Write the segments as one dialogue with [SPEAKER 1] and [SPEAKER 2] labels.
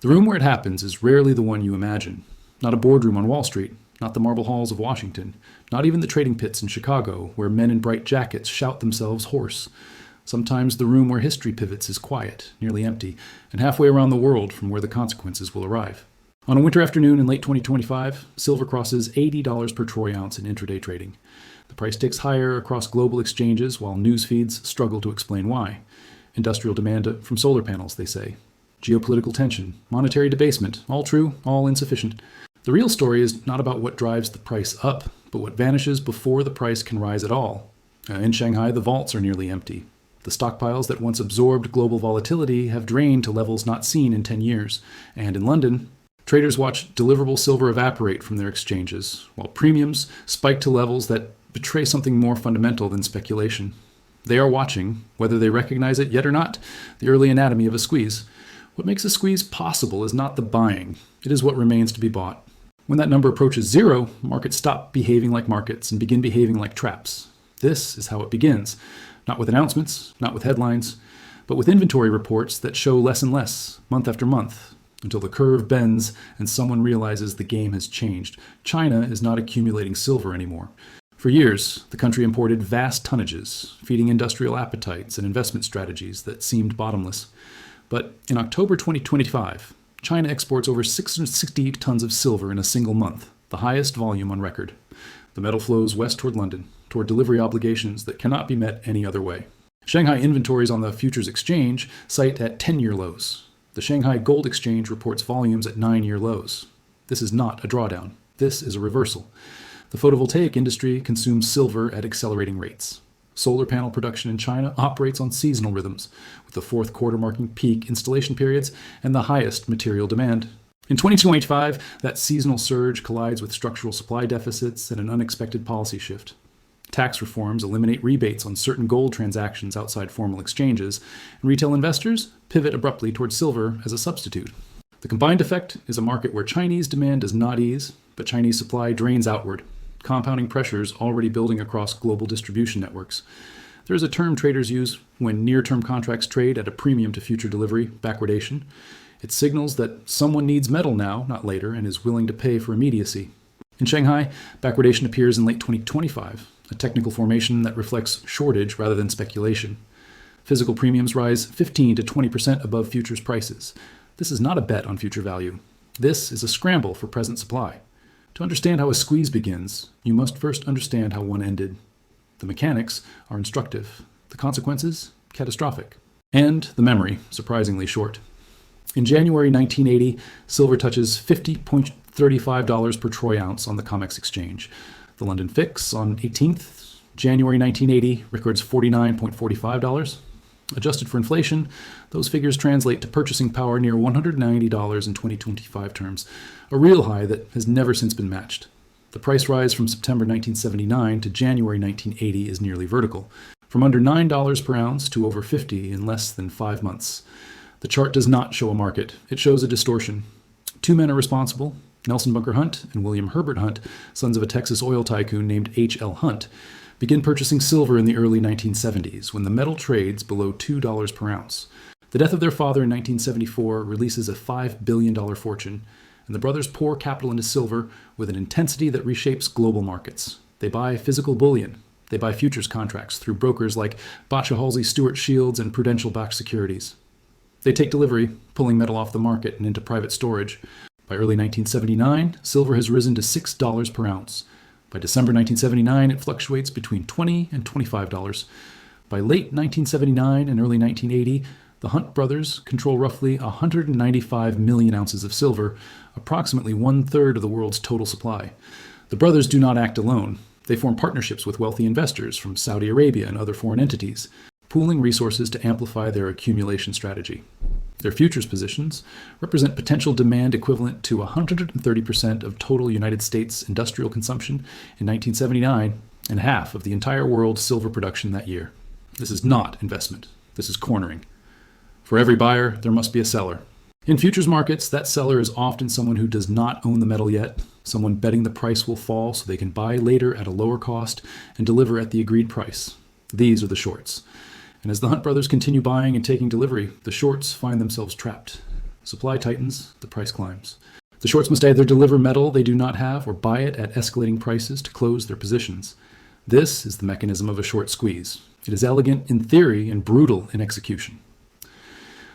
[SPEAKER 1] The room where it happens is rarely the one you imagine. Not a boardroom on Wall Street, not the marble halls of Washington, not even the trading pits in Chicago, where men in bright jackets shout themselves hoarse. Sometimes the room where history pivots is quiet, nearly empty, and halfway around the world from where the consequences will arrive. On a winter afternoon in late 2025, silver crosses $80 per troy ounce in intraday trading. The price ticks higher across global exchanges while news feeds struggle to explain why. Industrial demand from solar panels, they say. Geopolitical tension, monetary debasement, all true, all insufficient. The real story is not about what drives the price up, but what vanishes before the price can rise at all. In Shanghai, the vaults are nearly empty. The stockpiles that once absorbed global volatility have drained to levels not seen in 10 years. And in London, traders watch deliverable silver evaporate from their exchanges, while premiums spike to levels that betray something more fundamental than speculation. They are watching, whether they recognize it yet or not, the early anatomy of a squeeze. What makes a squeeze possible is not the buying, it is what remains to be bought. When that number approaches zero, markets stop behaving like markets and begin behaving like traps. This is how it begins, not with announcements, not with headlines, but with inventory reports that show less and less, month after month, until the curve bends and someone realizes the game has changed. China is not accumulating silver anymore. For years, the country imported vast tonnages, feeding industrial appetites and investment strategies that seemed bottomless. But in October 2025, China exports over 660 tons of silver in a single month, the highest volume on record. The metal flows west toward London, toward delivery obligations that cannot be met any other way. Shanghai inventories on the futures exchange cite at 10-year lows. The Shanghai Gold Exchange reports volumes at 9-year lows. This is not a drawdown. This is a reversal. The photovoltaic industry consumes silver at accelerating rates. Solar panel production in China operates on seasonal rhythms, with the fourth quarter marking peak installation periods and the highest material demand. In 2025, that seasonal surge collides with structural supply deficits and an unexpected policy shift. Tax reforms eliminate rebates on certain gold transactions outside formal exchanges, and retail investors pivot abruptly towards silver as a substitute. The combined effect is a market where Chinese demand does not ease, but Chinese supply drains outward, compounding pressures already building across global distribution networks. There is a term traders use when near-term contracts trade at a premium to future delivery, backwardation. It signals that someone needs metal now, not later, and is willing to pay for immediacy. In Shanghai, backwardation appears in late 2025, a technical formation that reflects shortage rather than speculation. Physical premiums rise 15 to 20% above futures prices. This is not a bet on future value. This is a scramble for present supply. To understand how a squeeze begins, you must first understand how one ended. The mechanics are instructive. The consequences, catastrophic. And the memory, surprisingly short. In January 1980, silver touches $50.35 per troy ounce on the COMEX exchange. The London Fix on 18th January 1980 records $49.45. Adjusted for inflation, those figures translate to purchasing power near $190 in 2025 terms, a real high that has never since been matched. The price rise from September 1979 to January 1980 is nearly vertical, from under $9 per ounce to over $50 in less than 5 months. The chart does not show a market, it shows a distortion. Two men are responsible, Nelson Bunker Hunt and William Herbert Hunt, sons of a Texas oil tycoon named H.L. Hunt, begin purchasing silver in the early 1970s when the metal trades below $2 per ounce. The death of their father in 1974 releases a $5 billion fortune, and the brothers pour capital into silver with an intensity that reshapes global markets. They buy physical bullion. They buy futures contracts through brokers like Baccia Halsey Stewart Shields and Prudential-backed securities. They take delivery, pulling metal off the market and into private storage. By early 1979, silver has risen to $6 per ounce. By December 1979, it fluctuates between $20 and $25. By late 1979 and early 1980, the Hunt brothers control roughly 195 million ounces of silver, approximately 1/3 of the world's total supply. The brothers do not act alone. They form partnerships with wealthy investors from Saudi Arabia and other foreign entities, pooling resources to amplify their accumulation strategy. Their futures positions represent potential demand equivalent to 130% of total United States industrial consumption in 1979 and half of the entire world's silver production that year. This is not investment. This is cornering. For every buyer, there must be a seller. In futures markets, that seller is often someone who does not own the metal yet, someone betting the price will fall so they can buy later at a lower cost and deliver at the agreed price. These are the shorts. And as the Hunt brothers continue buying and taking delivery, the shorts find themselves trapped. Supply tightens, the price climbs. The shorts must either deliver metal they do not have or buy it at escalating prices to close their positions. This is the mechanism of a short squeeze. It is elegant in theory and brutal in execution.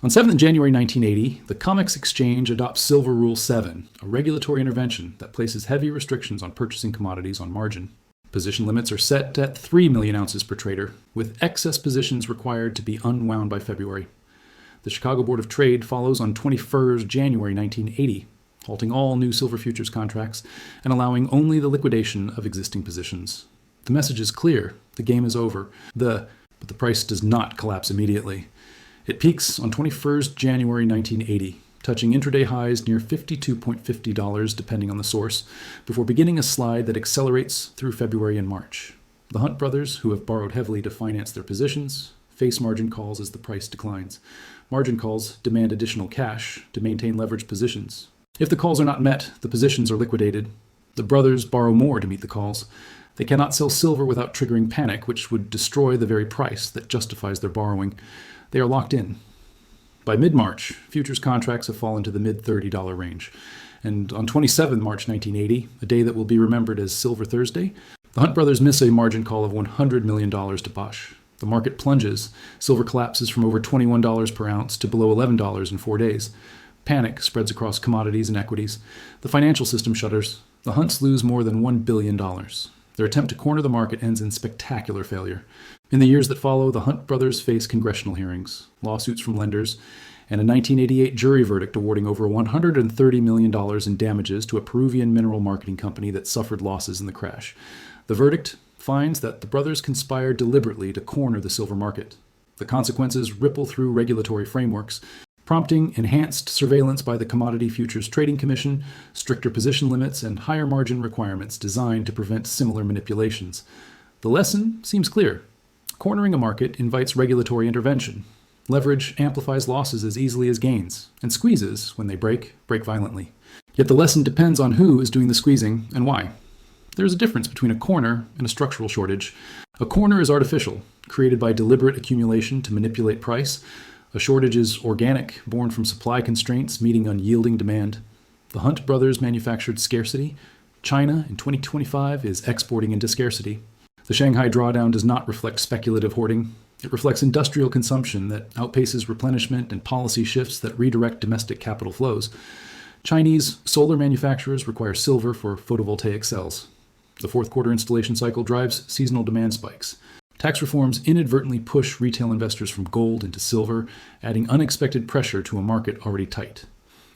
[SPEAKER 1] On 7th January 1980, the COMEX Exchange adopts Silver Rule 7, a regulatory intervention that places heavy restrictions on purchasing commodities on margin. Position limits are set at 3 million ounces per trader, with excess positions required to be unwound by February. The Chicago Board of Trade follows on 21st January 1980, halting all new silver futures contracts and allowing only the liquidation of existing positions. The message is clear. The game is over. But the price does not collapse immediately. It peaks on 21st January 1980, touching intraday highs near $52.50 depending on the source, before beginning a slide that accelerates through February and March. The Hunt brothers, who have borrowed heavily to finance their positions, face margin calls as the price declines. Margin calls demand additional cash to maintain leveraged positions. If the calls are not met, the positions are liquidated. The brothers borrow more to meet the calls. They cannot sell silver without triggering panic, which would destroy the very price that justifies their borrowing. They are locked in. By mid-March, futures contracts have fallen to the mid-$30 range. And on 27 March 1980, a day that will be remembered as Silver Thursday, the Hunt brothers miss a margin call of $100 million to Bosch. The market plunges. Silver collapses from over $21 per ounce to below $11 in 4 days. Panic spreads across commodities and equities. The financial system shudders. The Hunts lose more than $1 billion. Their attempt to corner the market ends in spectacular failure. In the years that follow, the Hunt brothers face congressional hearings, lawsuits from lenders, and a 1988 jury verdict awarding over $130 million in damages to a Peruvian mineral marketing company that suffered losses in the crash. The verdict finds that the brothers conspired deliberately to corner the silver market. The consequences ripple through regulatory frameworks, prompting enhanced surveillance by the Commodity Futures Trading Commission, stricter position limits, and higher margin requirements designed to prevent similar manipulations. The lesson seems clear. Cornering a market invites regulatory intervention. Leverage amplifies losses as easily as gains, and squeezes, when they break violently. Yet the lesson depends on who is doing the squeezing and why. There is a difference between a corner and a structural shortage. A corner is artificial, created by deliberate accumulation to manipulate price. A shortage is organic, born from supply constraints meeting unyielding demand. The Hunt brothers manufactured scarcity. China, in 2025, is exporting into scarcity. The Shanghai drawdown does not reflect speculative hoarding. It reflects industrial consumption that outpaces replenishment and policy shifts that redirect domestic capital flows. Chinese solar manufacturers require silver for photovoltaic cells. The fourth quarter installation cycle drives seasonal demand spikes. Tax reforms inadvertently push retail investors from gold into silver, adding unexpected pressure to a market already tight.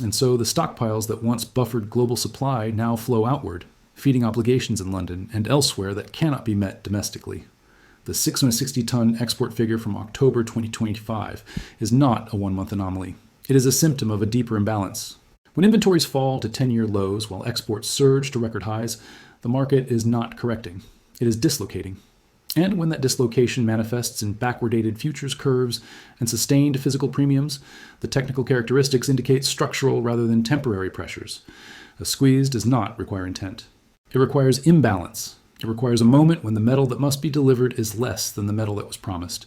[SPEAKER 1] And so the stockpiles that once buffered global supply now flow outward, feeding obligations in London and elsewhere that cannot be met domestically. The 660-ton export figure from October 2025 is not a one-month anomaly. It is a symptom of a deeper imbalance. When inventories fall to 10-year lows while exports surge to record highs, the market is not correcting. It is dislocating. And when that dislocation manifests in backwardated futures curves and sustained physical premiums, the technical characteristics indicate structural rather than temporary pressures. A squeeze does not require intent. It requires imbalance. It requires a moment when the metal that must be delivered is less than the metal that was promised.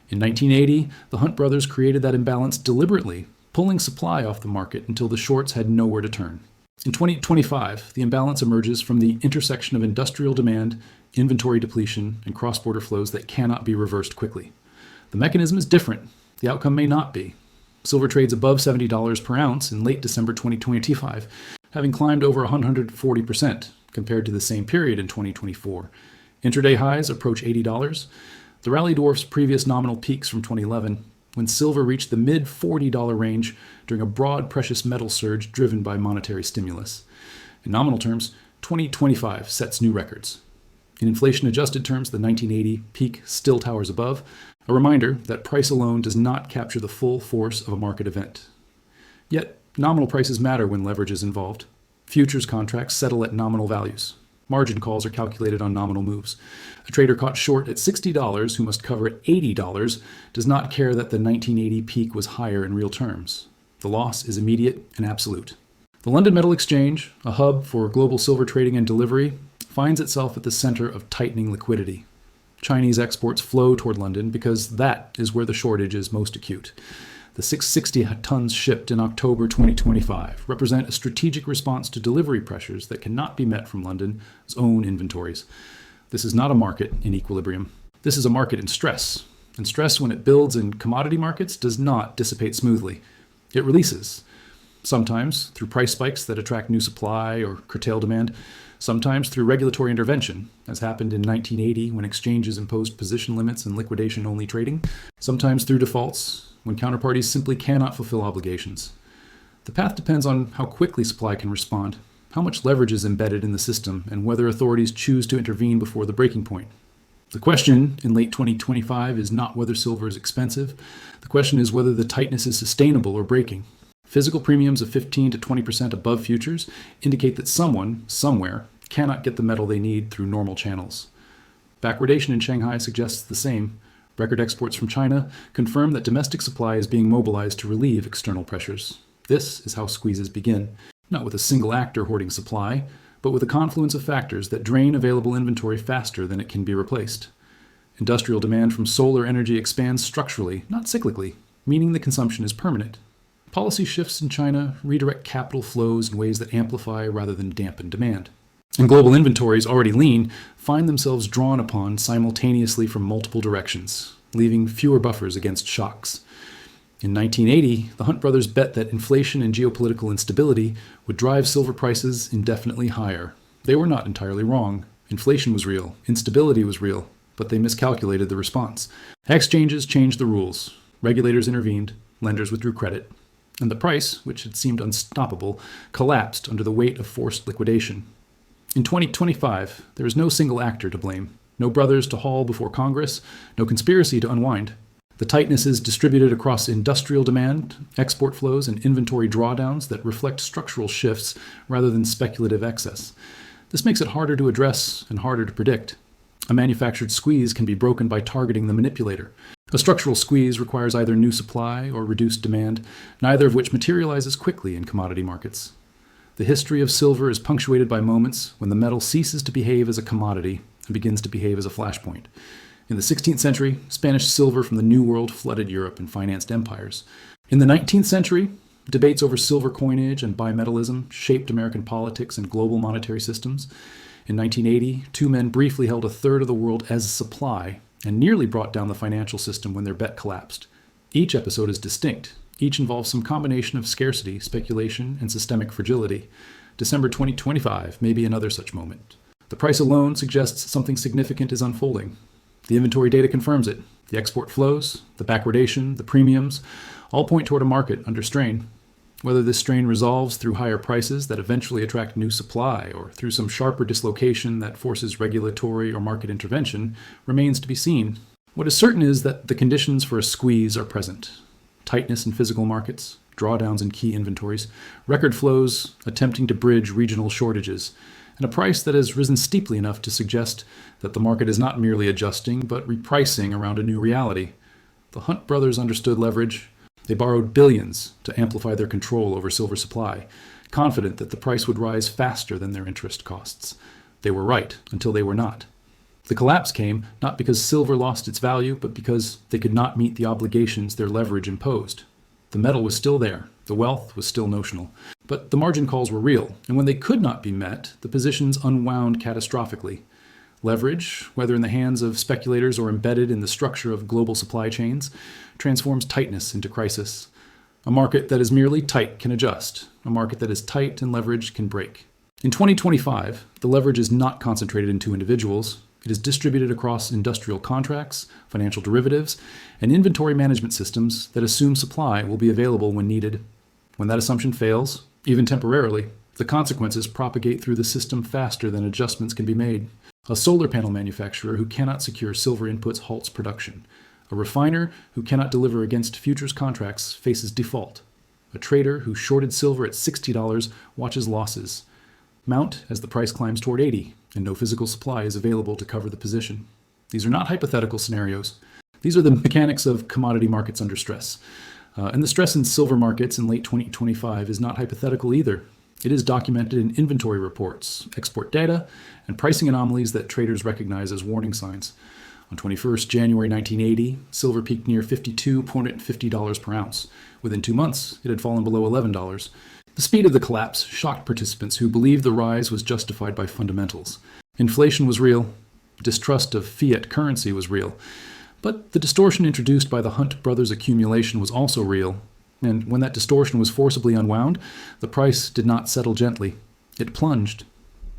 [SPEAKER 1] In 1980, the Hunt brothers created that imbalance deliberately, pulling supply off the market until the shorts had nowhere to turn. In 2025, the imbalance emerges from the intersection of industrial demand, inventory depletion, and cross-border flows that cannot be reversed quickly. The mechanism is different. The outcome may not be. Silver trades above $70 per ounce in late December 2025, having climbed over 140% compared to the same period in 2024. Intraday highs approach $80. The rally dwarfs previous nominal peaks from 2011, when silver reached the mid-$40 range during a broad precious metal surge driven by monetary stimulus. In nominal terms, 2025 sets new records. In inflation-adjusted terms, the 1980 peak still towers above, a reminder that price alone does not capture the full force of a market event. Yet, nominal prices matter when leverage is involved. Futures contracts settle at nominal values. Margin calls are calculated on nominal moves. A trader caught short at $60 who must cover at $80 does not care that the 1980 peak was higher in real terms. The loss is immediate and absolute. The London Metal Exchange, a hub for global silver trading and delivery, finds itself at the center of tightening liquidity. Chinese exports flow toward London because that is where the shortage is most acute. the 660 tons shipped in October 2025 represent a strategic response to delivery pressures that cannot be met from London's own inventories. This is not a market in equilibrium. This is a market in stress. And stress, when it builds in commodity markets, does not dissipate smoothly. It releases, sometimes through price spikes that attract new supply or curtail demand, sometimes through regulatory intervention, as happened in 1980 when exchanges imposed position limits and liquidation-only trading, sometimes through defaults when counterparties simply cannot fulfill obligations. The path depends on how quickly supply can respond, how much leverage is embedded in the system, and whether authorities choose to intervene before the breaking point. The question in late 2025 is not whether silver is expensive. The question is whether the tightness is sustainable or breaking. Physical premiums of 15 to 20% above futures indicate that someone, somewhere, cannot get the metal they need through normal channels. Backwardation in Shanghai suggests the same. Record exports from China confirm that domestic supply is being mobilized to relieve external pressures. This is how squeezes begin, not with a single actor hoarding supply, but with a confluence of factors that drain available inventory faster than it can be replaced. Industrial demand from solar energy expands structurally, not cyclically, meaning the consumption is permanent. Policy shifts in China redirect capital flows in ways that amplify rather than dampen demand. And global inventories, already lean, find themselves drawn upon simultaneously from multiple directions, leaving fewer buffers against shocks. In 1980, the Hunt brothers bet that inflation and geopolitical instability would drive silver prices indefinitely higher. They were not entirely wrong. Inflation was real, instability was real, but they miscalculated the response. Exchanges changed the rules. Regulators intervened, lenders withdrew credit, and the price, which had seemed unstoppable, collapsed under the weight of forced liquidation. In 2025, there is no single actor to blame, no brothers to haul before Congress, no conspiracy to unwind. The tightness is distributed across industrial demand, export flows, and inventory drawdowns that reflect structural shifts rather than speculative excess. This makes it harder to address and harder to predict. A manufactured squeeze can be broken by targeting the manipulator. A structural squeeze requires either new supply or reduced demand, neither of which materializes quickly in commodity markets. The history of silver is punctuated by moments when the metal ceases to behave as a commodity and begins to behave as a flashpoint. In the 16th century, Spanish silver from the New World flooded Europe and financed empires. In the 19th century, debates over silver coinage and bimetallism shaped American politics and global monetary systems. In 1980, two men briefly held a third of the world as supply and nearly brought down the financial system when their bet collapsed. Each episode is distinct. Each involves some combination of scarcity, speculation, and systemic fragility. December 2025 may be another such moment. The price alone suggests something significant is unfolding. The inventory data confirms it. The export flows, the backwardation, the premiums, all point toward a market under strain. Whether this strain resolves through higher prices that eventually attract new supply or through some sharper dislocation that forces regulatory or market intervention remains to be seen. What is certain is that the conditions for a squeeze are present. Tightness in physical markets, drawdowns in key inventories, record flows attempting to bridge regional shortages, and a price that has risen steeply enough to suggest that the market is not merely adjusting, but repricing around a new reality. The Hunt brothers understood leverage. They borrowed billions to amplify their control over silver supply, confident that the price would rise faster than their interest costs. They were right until they were not. The collapse came not because silver lost its value, but because they could not meet the obligations their leverage imposed. The metal was still there. The wealth was still notional. But the margin calls were real, and when they could not be met, the positions unwound catastrophically. Leverage, whether in the hands of speculators or embedded in the structure of global supply chains, transforms tightness into crisis. A market that is merely tight can adjust. A market that is tight and leveraged can break. In 2025, the leverage is not concentrated in two individuals. It is distributed across industrial contracts, financial derivatives, and inventory management systems that assume supply will be available when needed. When that assumption fails, even temporarily, the consequences propagate through the system faster than adjustments can be made. A solar panel manufacturer who cannot secure silver inputs halts production. A refiner who cannot deliver against futures contracts faces default. A trader who shorted silver at $60 watches losses mount as the price climbs toward 80 and no physical supply is available to cover the position. These are not hypothetical scenarios. These are the mechanics of commodity markets under stress. And the stress in silver markets in late 2025 is not hypothetical either. It is documented in inventory reports, export data, and pricing anomalies that traders recognize as warning signs. On 21st January 1980, silver peaked near $52.50 per ounce. Within 2 months, it had fallen below $11. The speed of the collapse shocked participants who believed the rise was justified by fundamentals. Inflation was real. Distrust of fiat currency was real. But the distortion introduced by the Hunt brothers' accumulation was also real. And when that distortion was forcibly unwound, the price did not settle gently. It plunged.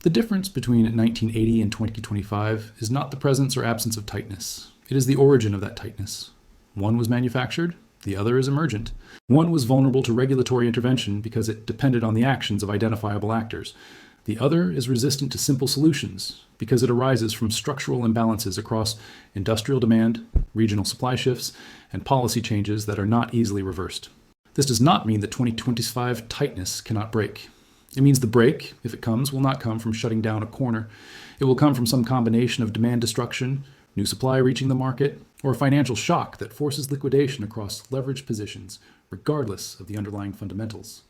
[SPEAKER 1] The difference between 1980 and 2025 is not the presence or absence of tightness. It is the origin of that tightness. One was manufactured, the other is emergent. One was vulnerable to regulatory intervention because it depended on the actions of identifiable actors. The other is resistant to simple solutions because it arises from structural imbalances across industrial demand, regional supply shifts, and policy changes that are not easily reversed. This does not mean that 2025 tightness cannot break. It means the break, if it comes, will not come from shutting down a corner. It will come from some combination of demand destruction, new supply reaching the market, or a financial shock that forces liquidation across leveraged positions, regardless of the underlying fundamentals.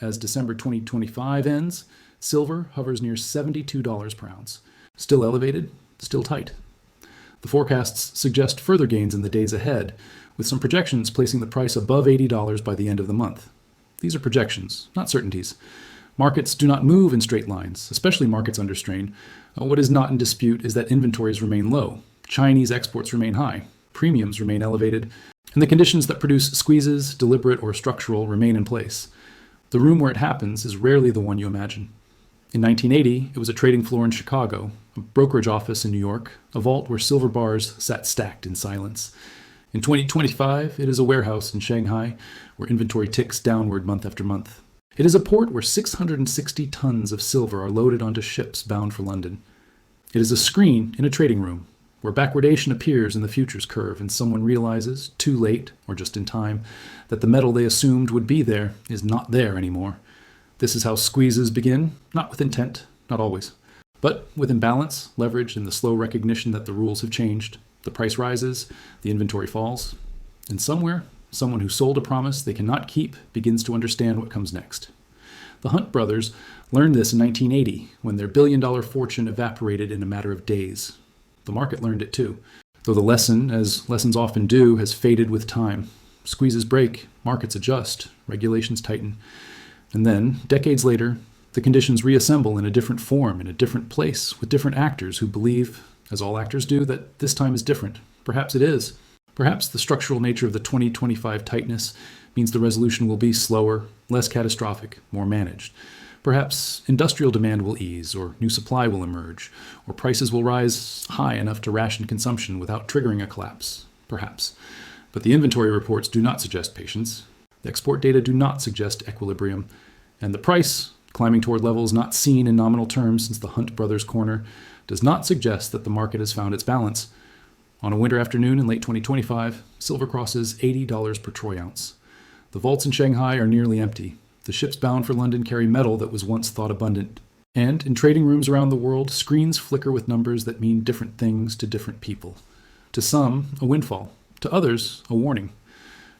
[SPEAKER 1] As December 2025 ends, silver hovers near $72 per ounce. Still elevated, still tight. The forecasts suggest further gains in the days ahead, with some projections placing the price above $80 by the end of the month. These are projections, not certainties. Markets do not move in straight lines, especially markets under strain. What is not in dispute is that inventories remain low, Chinese exports remain high, premiums remain elevated, and the conditions that produce squeezes, deliberate or structural, remain in place. The room where it happens is rarely the one you imagine. In 1980, it was a trading floor in Chicago, a brokerage office in New York, a vault where silver bars sat stacked in silence. In 2025, it is a warehouse in Shanghai, where inventory ticks downward month after month. It is a port where 660 tons of silver are loaded onto ships bound for London. It is a screen in a trading room, where backwardation appears in the futures curve and someone realizes, too late, or just in time, that the metal they assumed would be there is not there anymore. This is how squeezes begin, not with intent, not always, but with imbalance, leverage, and the slow recognition that the rules have changed. The price rises, the inventory falls, and somewhere, someone who sold a promise they cannot keep begins to understand what comes next. The Hunt brothers learned this in 1980, when their billion-dollar fortune evaporated in a matter of days. The market learned it too, though the lesson, as lessons often do, has faded with time. Squeezes break, markets adjust, regulations tighten, and then, decades later, the conditions reassemble in a different form, in a different place, with different actors who believe, as all actors do, that this time is different. Perhaps it is. Perhaps the structural nature of the 2025 tightness means the resolution will be slower, less catastrophic, more managed. Perhaps industrial demand will ease, or new supply will emerge, or prices will rise high enough to ration consumption without triggering a collapse. Perhaps. But the inventory reports do not suggest patience. The export data do not suggest equilibrium. And the price, climbing toward levels not seen in nominal terms since the Hunt brothers' corner, does not suggest that the market has found its balance. On a winter afternoon in late 2025, silver crosses $80 per troy ounce. The vaults in Shanghai are nearly empty. The ships bound for London carry metal that was once thought abundant. And in trading rooms around the world, screens flicker with numbers that mean different things to different people. To some, a windfall. To others, a warning.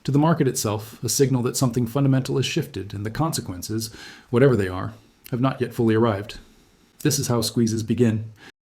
[SPEAKER 1] To the market itself, a signal that something fundamental has shifted, and the consequences, whatever they are, have not yet fully arrived. This is how squeezes begin.